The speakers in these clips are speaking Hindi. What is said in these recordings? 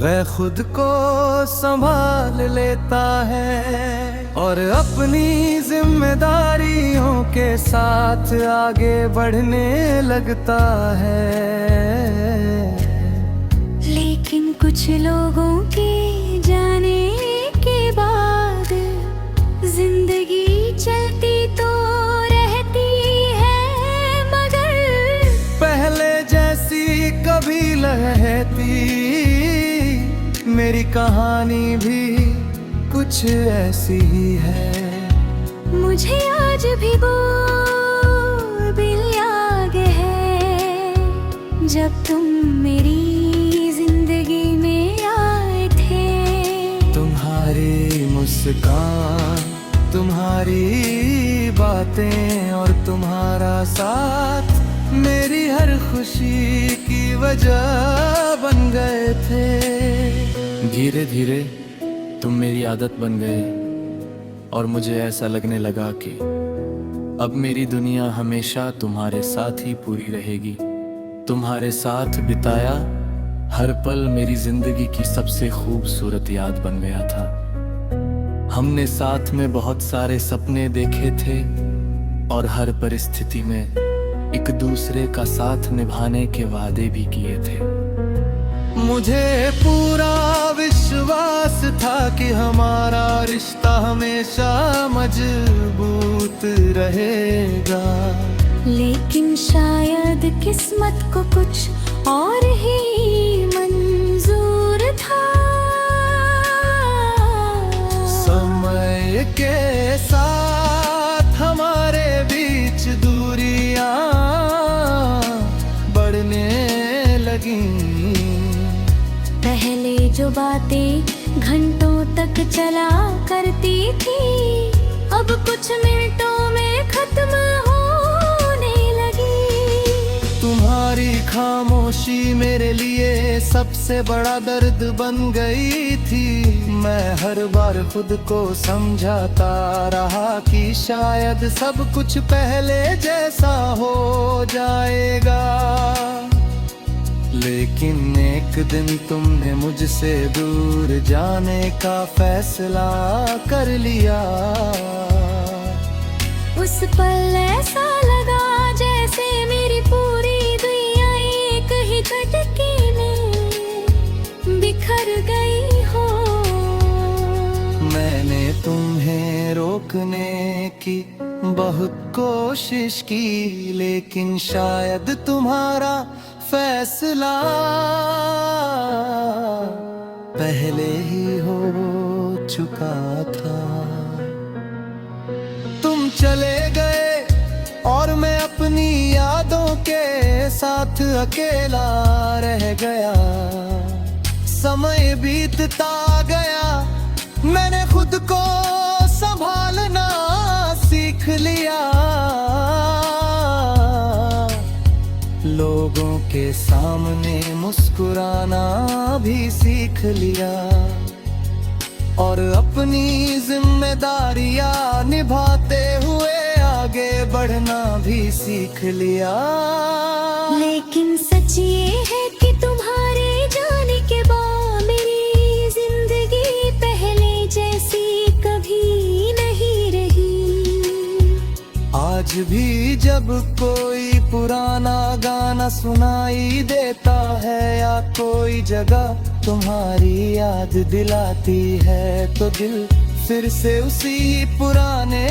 वह खुद को संभाल लेता है और अपनी जिम्मेदारियों के साथ आगे बढ़ने लगता है। लेकिन कुछ लोगों के जाने के बाद जिंदगी चलती तो रहती है, मगर पहले जैसी कभी रहती मेरी कहानी भी कुछ ऐसी ही है। मुझे आज भी वो दिल याद है जब तुम मेरी जिंदगी में आए थे। तुम्हारी मुस्कान, तुम्हारी बातें और तुम्हारा साथ मेरी हर खुशी की वजह बन गए थे। धीरे धीरे तुम मेरी आदत बन गए और मुझे ऐसा लगने लगा कि अब मेरी दुनिया हमेशा तुम्हारे साथ ही पूरी रहेगी। तुम्हारे साथ बिताया हर पल मेरी जिंदगी की सबसे खूबसूरत याद बन गया था। हमने साथ में बहुत सारे सपने देखे थे और हर परिस्थिति में एक दूसरे का साथ निभाने के वादे भी किए थे। मुझे पूरा विश्वास था कि हमारा रिश्ता हमेशा मजबूत रहेगा, लेकिन शायद किस्मत को कुछ और ही मंजूर था। समय के साथ हमारे बीच दूरियां बढ़ने लगी। पहले जो बातें घंटों तक चला करती थी अब कुछ मिनटों में खत्म होने लगी। तुम्हारी खामोशी मेरे लिए सबसे बड़ा दर्द बन गई थी। मैं हर बार खुद को समझाता रहा कि शायद सब कुछ पहले जैसा हो जाएगा, लेकिन एक दिन तुमने मुझसे दूर जाने का फैसला कर लिया। उस पल ऐसा लगा जैसे मेरी पूरी दुनिया एक ही झटके में बिखर गई हो। मैंने तुम्हें रोकने की बहुत कोशिश की, लेकिन शायद तुम्हारा फैसला पहले ही हो चुका था। तुम चले गए और मैं अपनी यादों के साथ अकेला रह गया। समय बीतता गया, मैंने खुद को संभालना सीख लिया। लोगों के सामने मुस्कुराना भी सीख लिया और अपनी जिम्मेदारियां निभाते हुए आगे बढ़ना भी सीख लिया। लेकिन सच ये है कि तुम्हारे जाने के बाद मेरी जिंदगी पहले जैसी कभी नहीं रही। आज भी जब कोई पुराना गाना सुनाई देता है या कोई जगह तुम्हारी याद दिलाती है, तो दिल फिर से उसी पुराने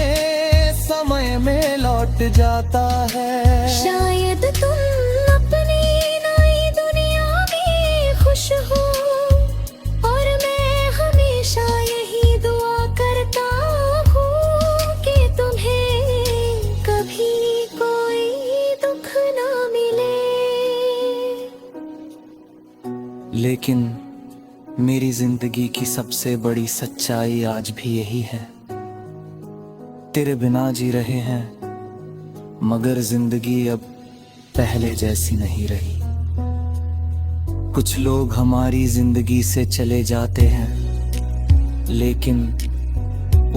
समय में लौट जाता है। शायद तुम अपनी नई दुनिया में खुश हो और मैं हमेशा यही दुआ करता हूँ कि तुम्हें कभी कोई दुख ना मिले। लेकिन मेरी जिंदगी की सबसे बड़ी सच्चाई आज भी यही है। तेरे बिना जी रहे हैं, मगर जिंदगी अब पहले जैसी नहीं रही। कुछ लोग हमारी जिंदगी से चले जाते हैं, लेकिन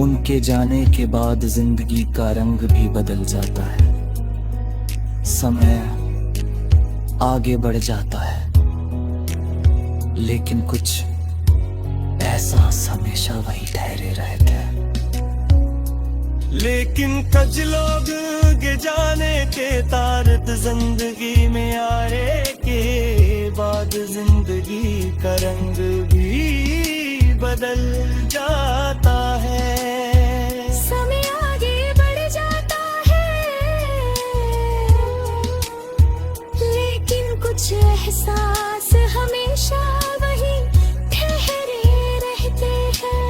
उनके जाने के बाद जिंदगी का रंग भी बदल जाता है। समय आगे बढ़ जाता है लेकिन कुछ एहसास हमेशा वही ठहरे रहते हैं। लेकिन कुछ लोग के जाने के तारत जिंदगी में आए के बाद जिंदगी का रंग भी बदल जाता है। समय आगे बढ़ जाता है, लेकिन कुछ एहसास हमेशा वही ठहरे रहते हैं।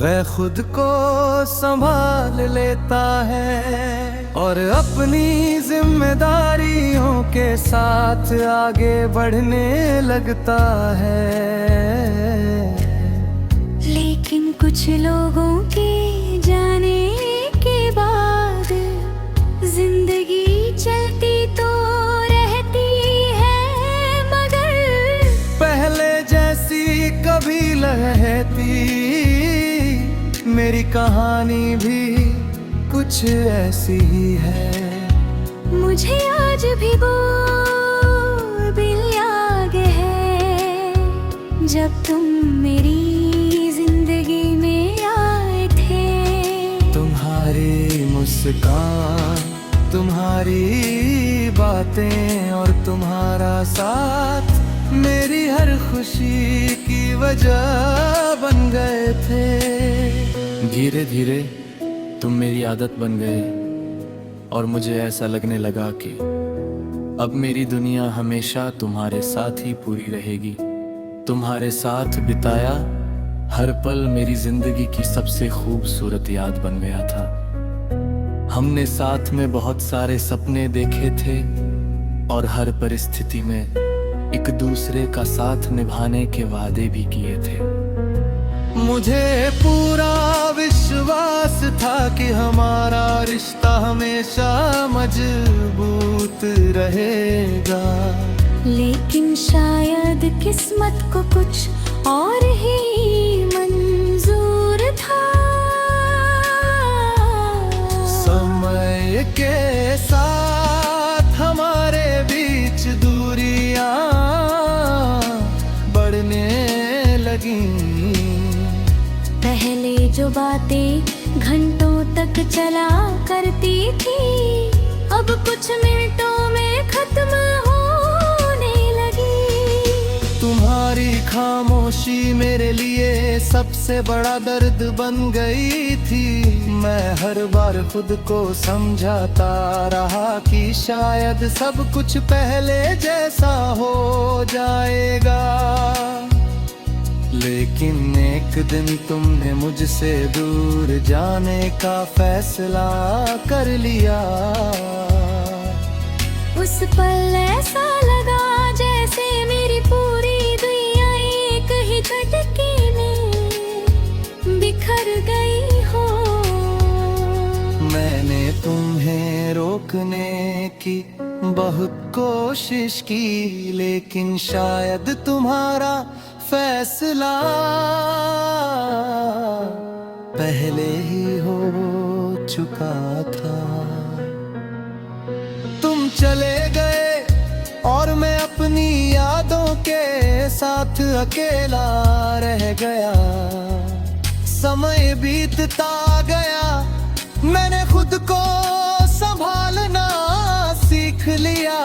वह खुद को संभाल लेता है और अपनी जिम्मेदारियों के साथ आगे बढ़ने लगता है। लेकिन कुछ लोगों के जाने के बाद जिंदगी चलती तो रहती है, मगर पहले जैसी कभी रहती मेरी कहानी भी कुछ ऐसी ही है। मुझे आज भी वो दिन याद है जब तुम मेरी जिंदगी में आए थे। तुम्हारी मुस्कान, तुम्हारी बातें और तुम्हारा साथ मेरी हर खुशी की वजह बन गए थे। धीरे धीरे तुम मेरी आदत बन गए और मुझे ऐसा लगने लगा कि अब मेरी दुनिया हमेशा तुम्हारे साथ ही पूरी रहेगी। तुम्हारे साथ बिताया हर पल मेरी जिंदगी की सबसे खूबसूरत याद बन गया था। हमने साथ में बहुत सारे सपने देखे थे और हर परिस्थिति में एक दूसरे का साथ निभाने के वादे भी किए थे। मुझे पूरा विश्वास था कि हमारा रिश्ता हमेशा मजबूत रहेगा, लेकिन शायद किस्मत को कुछ और ही मंजूर था। समय के साथ हमारे बीच दूरियां बढ़ने लगी। पहले जो बातें घंटों तक चला करती थी अब कुछ मिनटों में खत्म होने लगी। तुम्हारी खामोशी मेरे लिए सबसे बड़ा दर्द बन गई थी। मैं हर बार खुद को समझाता रहा कि शायद सब कुछ पहले जैसा हो जाएगा, लेकिन एक दिन तुमने मुझसे दूर जाने का फैसला कर लिया। उस पल ऐसा लगा जैसे मेरी पूरी दुनिया एक ही झटके में बिखर गई हो। मैंने तुम्हें रोकने की बहुत कोशिश की, लेकिन शायद तुम्हारा फैसला पहले ही हो चुका था। तुम चले गए और मैं अपनी यादों के साथ अकेला रह गया। समय बीतता गया, मैंने खुद को संभालना सीख लिया।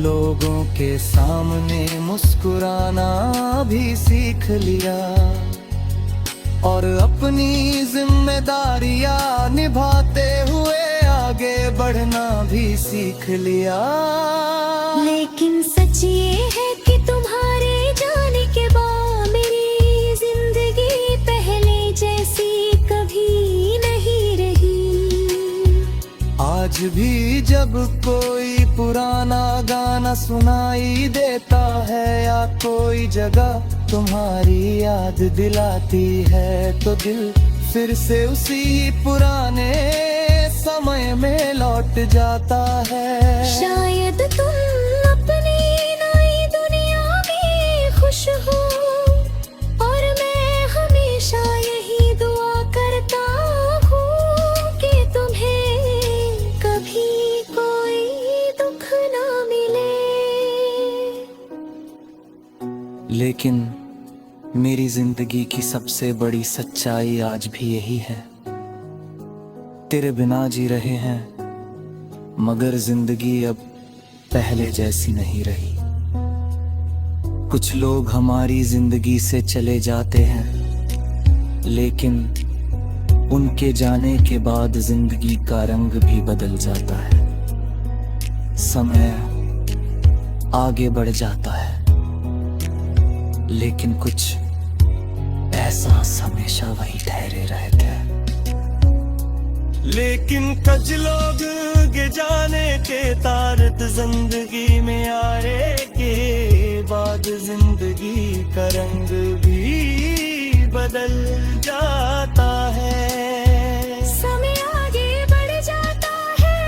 लोगों के सामने मुस्कुराना भी सीख लिया और अपनी जिम्मेदारियां निभाते हुए आगे बढ़ना भी सीख लिया। लेकिन सच ये है कि तुम्हारे जाने के बाद मेरी जिंदगी पहले जैसी कभी नहीं रही। आज भी जब कोई पुराना गाना सुनाई देता है या कोई जगह तुम्हारी याद दिलाती है, तो दिल फिर से उसी पुराने समय में लौट जाता है। शायद तुम अपनी नई दुनिया में खुश हो और मैं हमेशा जिंदगी की सबसे बड़ी सच्चाई आज भी यही है। तेरे बिना जी रहे हैं, मगर जिंदगी अब पहले जैसी नहीं रही। कुछ लोग हमारी जिंदगी से चले जाते हैं, लेकिन उनके जाने के बाद जिंदगी का रंग भी बदल जाता है। समय आगे बढ़ जाता है, लेकिन कुछ एहसास हमेशा वही ठहरे रहते हैं। लेकिन कुछ लोग के जाने के तारत जिंदगी में आने के बाद जिंदगी का रंग भी बदल जाता है। समय आगे बढ़ जाता है,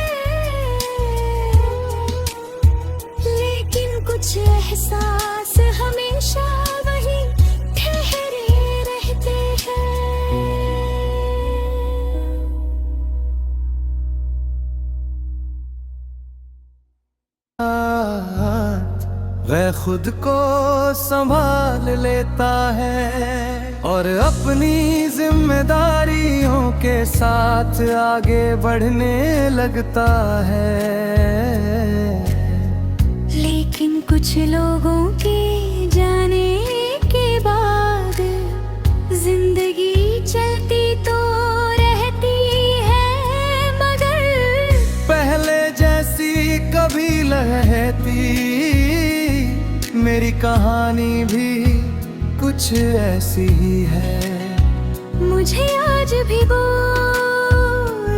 लेकिन कुछ एहसास हमेशा वही ठहरे रहते हैं। वह खुद को संभाल लेता है और अपनी जिम्मेदारियों के साथ आगे बढ़ने लगता है। लेकिन कुछ लोगों के जाने के बाद जिंदगी चलती तो रहती है, मगर पहले जैसी कभी रहती मेरी कहानी भी कुछ ऐसी ही है। मुझे आज भी वो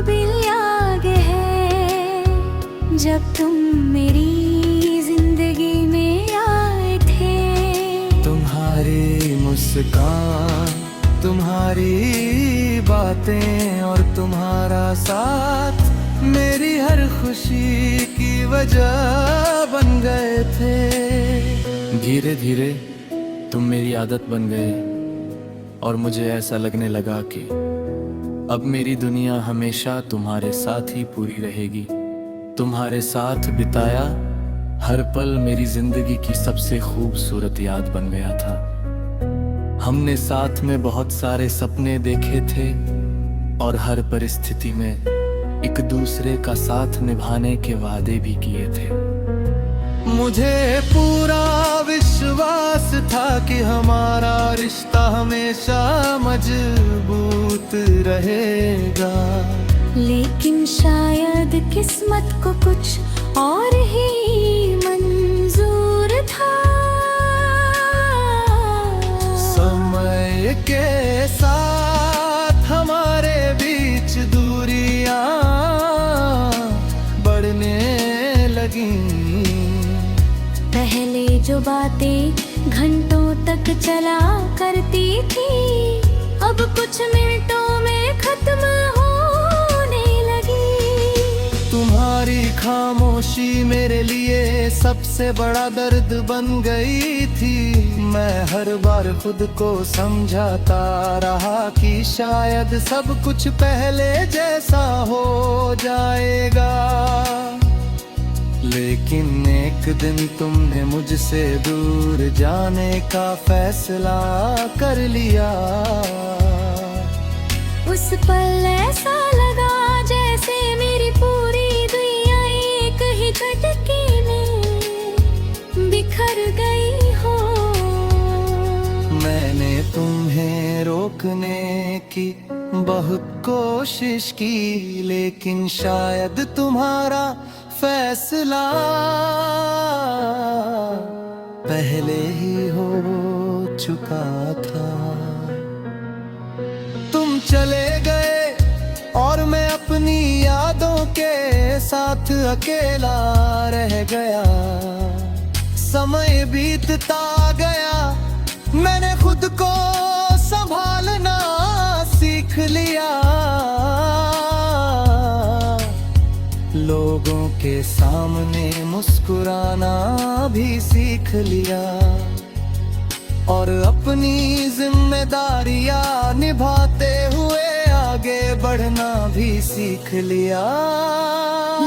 दिल याद है जब तुम मेरी जिंदगी में आए थे। तुम्हारी मुस्कान, तुम्हारी बातें और तुम्हारा साथ मेरी हर खुशी की वजह बन गए थे। धीरे धीरे तुम मेरी आदत बन गए और मुझे ऐसा लगने लगा कि अब मेरी दुनिया हमेशा तुम्हारे साथ ही पूरी रहेगी। तुम्हारे साथ बिताया हर पल मेरी जिंदगी की सबसे खूबसूरत याद बन गया था। हमने साथ में बहुत सारे सपने देखे थे और हर परिस्थिति में एक दूसरे का साथ निभाने के वादे भी किए थे। मुझे पूरा विश्वास था कि हमारा रिश्ता हमेशा मजबूत रहेगा, लेकिन शायद किस्मत को कुछ और ही मंजूर था। समय के साथ हमारे बीच दूरियां बढ़ने लगी। पहले जो बातें घंटों तक चला करती थी, अब कुछ मिनटों में खत्म होने लगी। तुम्हारी खामोशी मेरे लिए सबसे बड़ा दर्द बन गई थी। मैं हर बार खुद को समझाता रहा कि शायद सब कुछ पहले जैसा हो जाएगा, लेकिन एक दिन तुमने मुझसे दूर जाने का फैसला कर लिया। उस पल ऐसा लगा जैसे मेरी पूरी दुनिया एक ही झटके में बिखर गई हो। मैंने तुम्हें रोकने की बहुत कोशिश की, लेकिन शायद तुम्हारा फैसला पहले ही हो चुका था। तुम चले गए और मैं अपनी यादों के साथ अकेला रह गया। समय बीतता गया, मैंने खुद को संभालना सीख लिया। लोगों के सामने मुस्कुराना भी सीख लिया और अपनी जिम्मेदारियां निभाते हुए आगे बढ़ना भी सीख लिया।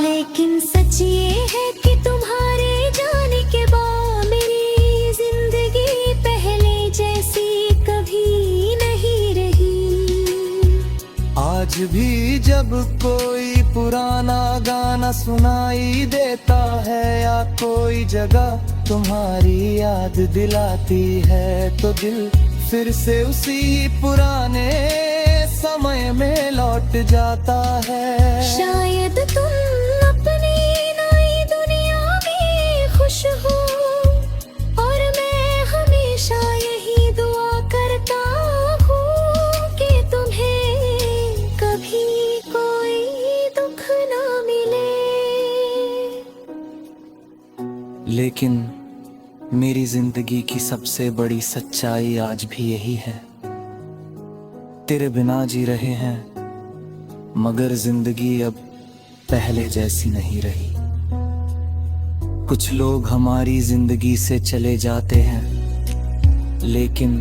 लेकिन सच ये है कि तुम्हारे जाने के बाद मेरी जिंदगी पहले जैसी कभी आज भी जब कोई पुराना गाना सुनाई देता है या कोई जगह तुम्हारी याद दिलाती है, तो दिल फिर से उसी पुराने समय में लौट जाता है। शायद तुम अपनी नई दुनिया में खुश हो, और मैं हमेशा यही दुआ करता हूँ कि तुम्हें कभी कोई दुख ना मिले। लेकिन मेरी जिंदगी की सबसे बड़ी सच्चाई आज भी यही है, तेरे बिना जी रहे हैं मगर जिंदगी अब पहले जैसी नहीं रही। कुछ लोग हमारी जिंदगी से चले जाते हैं, लेकिन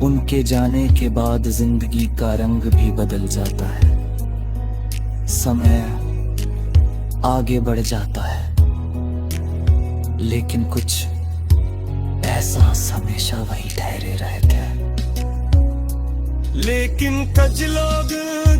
उनके जाने के बाद जिंदगी का रंग भी बदल जाता है। समय आगे बढ़ जाता है, लेकिन कुछ एहसास हमेशा वही ठहरे रहते हैं। लेकिन कुछ लोग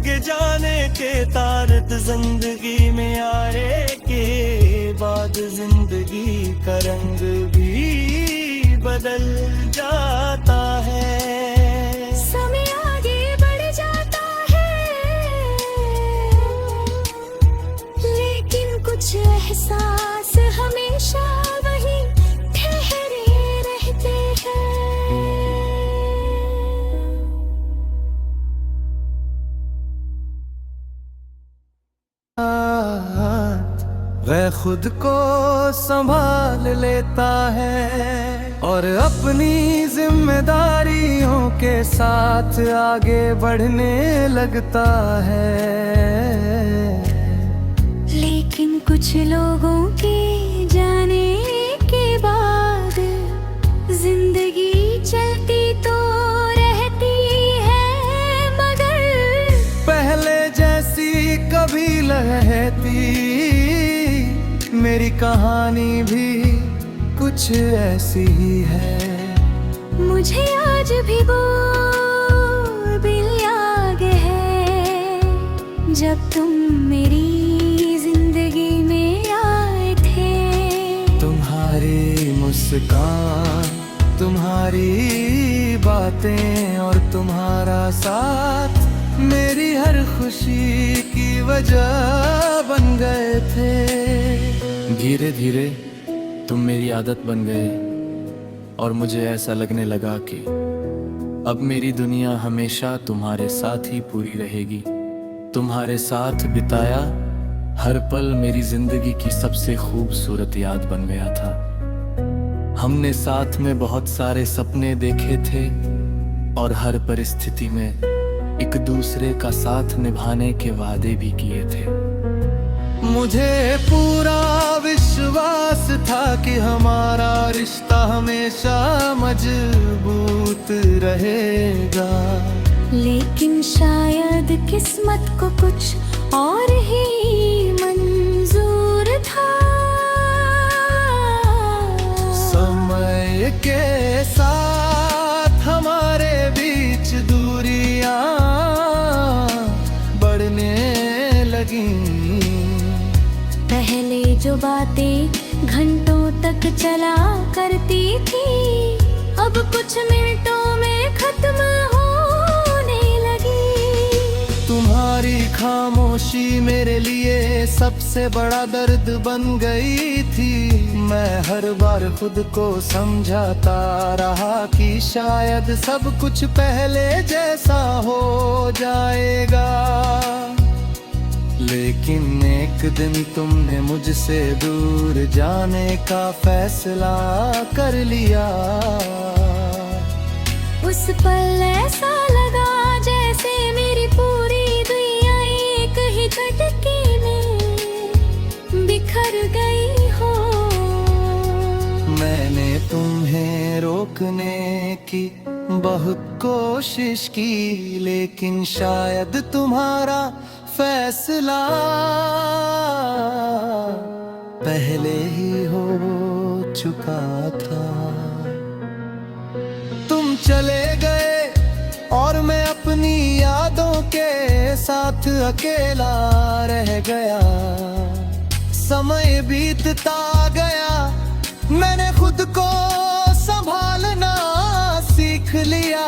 के जाने के तारत जिंदगी में आए के बाद जिंदगी का रंग भी बदल जाता है। समय आगे बढ़ जाता है, लेकिन कुछ एहसास हमेशा वही ठहरे रहते हैं। वह खुद को संभाल लेता है और अपनी जिम्मेदारियों के साथ आगे बढ़ने लगता है। लेकिन कुछ लोगों के जाने के बाद जिंदगी चलती तो रहती है, मगर पहले जैसी कभी रहती मेरी कहानी भी कुछ ऐसी ही है। मुझे आज भी वो दिन याद है जब तुम मेरी जिंदगी में आए थे। तुम्हारी मुस्कान, तुम्हारी बातें और तुम्हारा साथ मेरी हर खुशी की वजह बन गए थे। धीरे धीरे तुम मेरी आदत बन गए और मुझे ऐसा लगने लगा कि अब मेरी दुनिया हमेशा तुम्हारे साथ ही पूरी रहेगी। तुम्हारे साथ बिताया हर पल मेरी जिंदगी की सबसे खूबसूरत याद बन गया था। हमने साथ में बहुत सारे सपने देखे थे और हर परिस्थिति में एक दूसरे का साथ निभाने के वादे भी किए थे। मुझे पूरा विश्वास था कि हमारा रिश्ता हमेशा मजबूत रहेगा, लेकिन शायद किस्मत को कुछ और ही मंजूर था। समय के साथ हमारे बीच दूरियां बढ़ने लगी। पहले जो बातें घंटों तक चला करती थी, अब कुछ मिनटों में खत्म होने लगी। तुम्हारी खामोशी मेरे लिए सबसे बड़ा दर्द बन गई थी। मैं हर बार खुद को समझाता रहा कि शायद सब कुछ पहले जैसा हो जाएगा, लेकिन एक दिन तुमने मुझसे दूर जाने का फैसला कर लिया। उस पल ऐसा लगा जैसे मेरी पूरी दुनिया एक ही झटके में बिखर गई हो। मैंने तुम्हें रोकने की बहुत कोशिश की, लेकिन शायद तुम्हारा फैसला पहले ही हो चुका था। तुम चले गए और मैं अपनी यादों के साथ अकेला रह गया। समय बीतता गया, मैंने खुद को संभालना सीख लिया।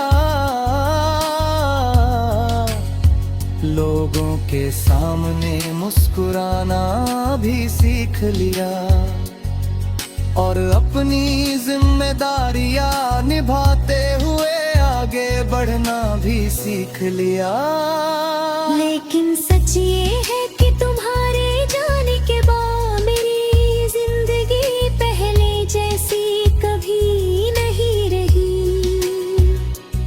लोगों के सामने मुस्कुराना भी सीख लिया और अपनी जिम्मेदारियां निभाते हुए आगे बढ़ना भी सीख लिया। लेकिन सच ये है कि तुम्हारे जाने के बाद मेरी जिंदगी पहले जैसी कभी नहीं रही।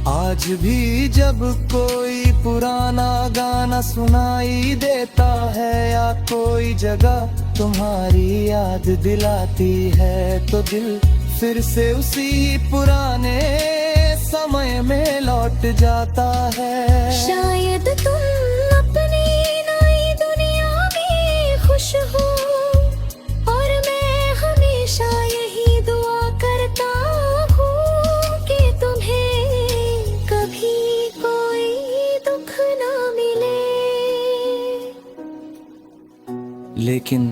आज भी जब कोई पुराना गाना सुनाई देता है या कोई जगह तुम्हारी याद दिलाती है, तो दिल फिर से उसी पुराने समय में लौट जाता है। शायद तुम अपनी नई दुनिया में खुश हो और मैं हमेशा यही दुआ करता हूँ कि तुम्हें कभी कोई दुख ना मिले। लेकिन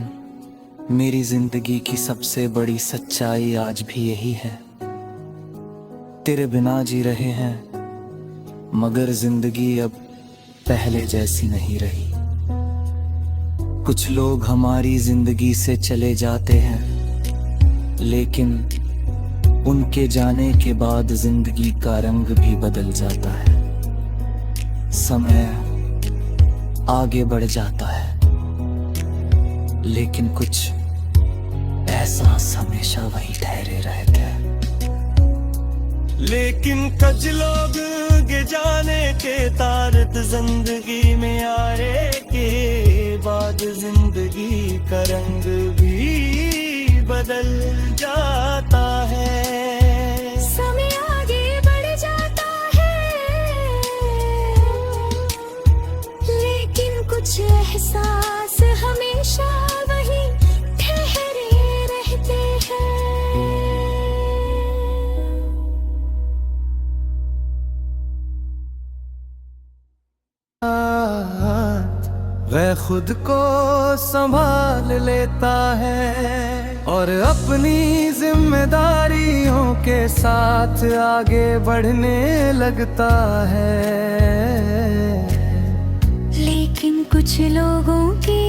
मेरी जिंदगी की सबसे बड़ी सच्चाई आज भी यही है। तेरे बिना जी रहे हैं, मगर जिंदगी अब पहले जैसी नहीं रही। कुछ लोग हमारी जिंदगी से चले जाते हैं, लेकिन उनके जाने के बाद जिंदगी का रंग भी बदल जाता है। समय आगे बढ़ जाता है, लेकिन कुछ एहसास हमेशा वही ठहरे रहते हैं। लेकिन कुछ लोग के जाने के तारत जिंदगी में आए के बाद जिंदगी का रंग भी बदल जाता है। समय आगे बढ़ जाता है, लेकिन कुछ एहसास हमेशा वही ठहरे रहते हैं। वह खुद को संभाल लेता है और अपनी जिम्मेदारियों के साथ आगे बढ़ने लगता है। लेकिन कुछ लोगों के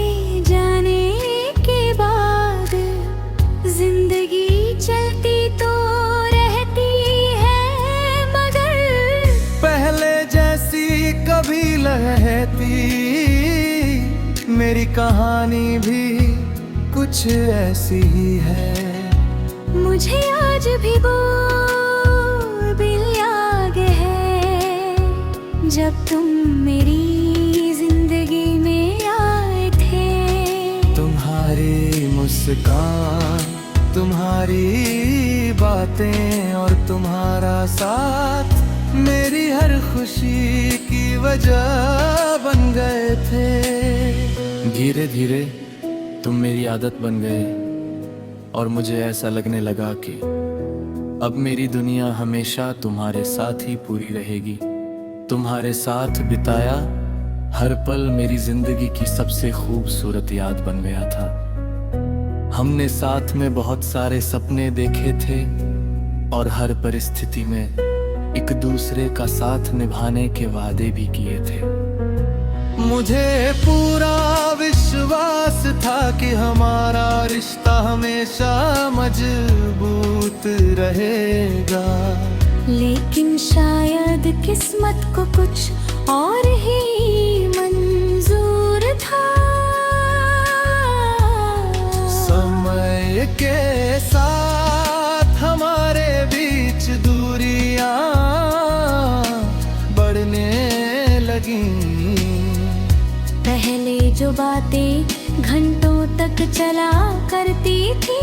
जाने के बाद जिंदगी चलती तो रहती है, मगर पहले जैसी कभी रहती मेरी कहानी भी कुछ ऐसी ही है। मुझे आज भी वो दिन याद है जब तुम मेरी जिंदगी में आए थे। तुम्हारी मुस्कान, तुम्हारी बातें और तुम्हारा साथ मेरी हर खुशी की वजह बन गए थे। धीरे धीरे तुम मेरी आदत बन गए और मुझे ऐसा लगने लगा कि अब मेरी दुनिया हमेशा तुम्हारे साथ ही पूरी रहेगी। तुम्हारे साथ बिताया हर पल मेरी जिंदगी की सबसे खूबसूरत याद बन गया था। हमने साथ में बहुत सारे सपने देखे थे और हर परिस्थिति में एक दूसरे का साथ निभाने के वादे भी किए थे। मुझे पूरा विश्वास था कि हमारा रिश्ता हमेशा मजबूत रहेगा, लेकिन शायद किस्मत को कुछ और ही मंजूर था। समय के साथ हमारे बीच दूरियां बढ़ने लगी। पहले जो बातें घंटों तक चला करती थी,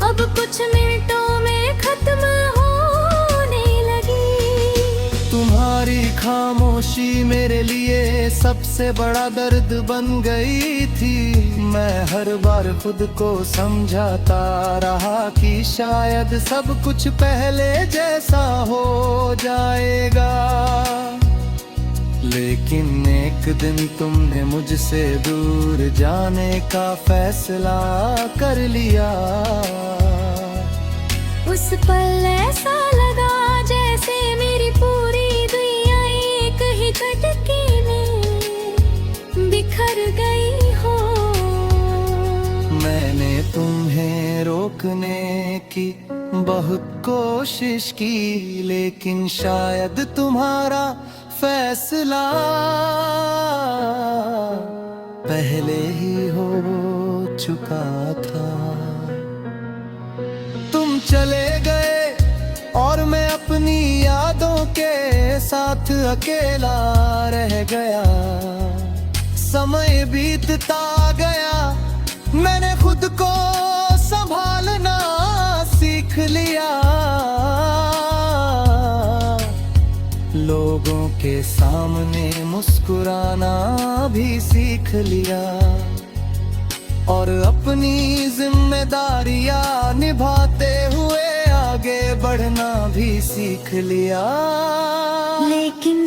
अब कुछ मिनटों में खत्म होने लगी। तुम्हारी खामोशी मेरे लिए सबसे बड़ा दर्द बन गई थी। मैं हर बार खुद को समझाता रहा कि शायद सब कुछ पहले जैसा हो जाएगा, लेकिन एक एक दिन तुमने मुझसे दूर जाने का फैसला कर लिया। उस पल ऐसा लगा जैसे मेरी पूरी दुनिया एक ही झटके में बिखर गई हो। मैंने तुम्हें रोकने की बहुत कोशिश की, लेकिन शायद तुम्हारा फैसला पहले ही हो चुका था। तुम चले गए और मैं अपनी यादों के साथ अकेला रह गया। समय बीतता गया, मैंने खुद को संभालना सीख लिया। लोगों के सामने मुस्कुराना भी सीख लिया, और अपनी जिम्मेदारियां निभाते हुए आगे बढ़ना भी सीख लिया। लेकिन